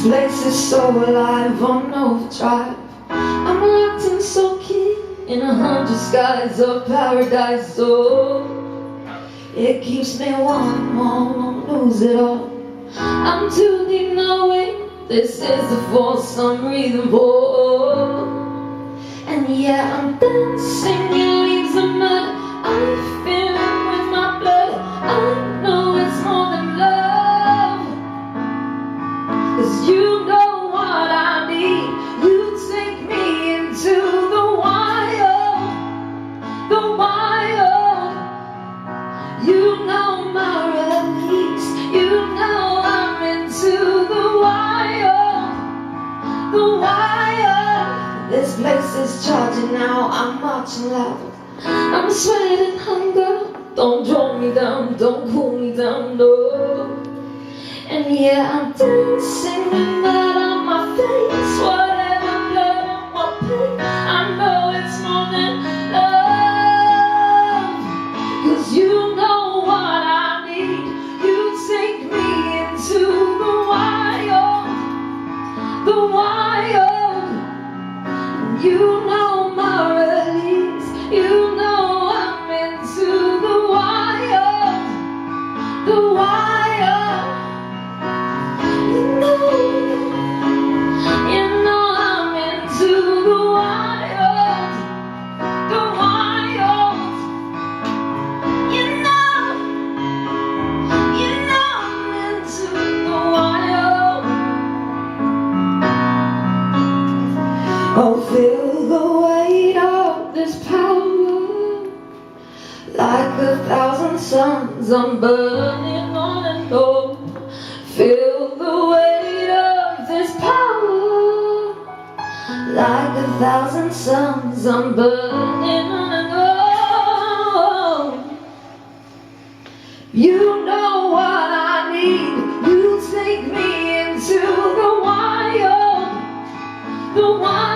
place is so alive on overdrive. I'm locked and so keen in 100 skies of paradise. Oh, it keeps me wanting more, won't lose it all. I'm too deep knowing this is the force I'm breathing for. And yeah, I'm dancing in leaves of mud. I'm feeling with my blood. I know it's more than love, 'cause you know what I need. You take me into the wild, the wild. You know my release. You know I'm into the wild, the wild. This place is charging now, I'm marching loud. I'm sweating hunger, don't draw me down, don't cool me down, no. And yeah, I'm dancing with mud on my face, whatever blood and what pain. I know it's more than love, 'cause you know what I need. You take me into the wild, the wild. You know my release. You know I'm into the wild, the wild. You know I'm into the wild, the wild. You know I'm into the wild. Oh, feel the weight of this power, like 1,000 suns I'm burning on and on. Feel the weight of this power, like 1,000 suns I'm burning on and on. You know what I need. You take me into the wild, the wild.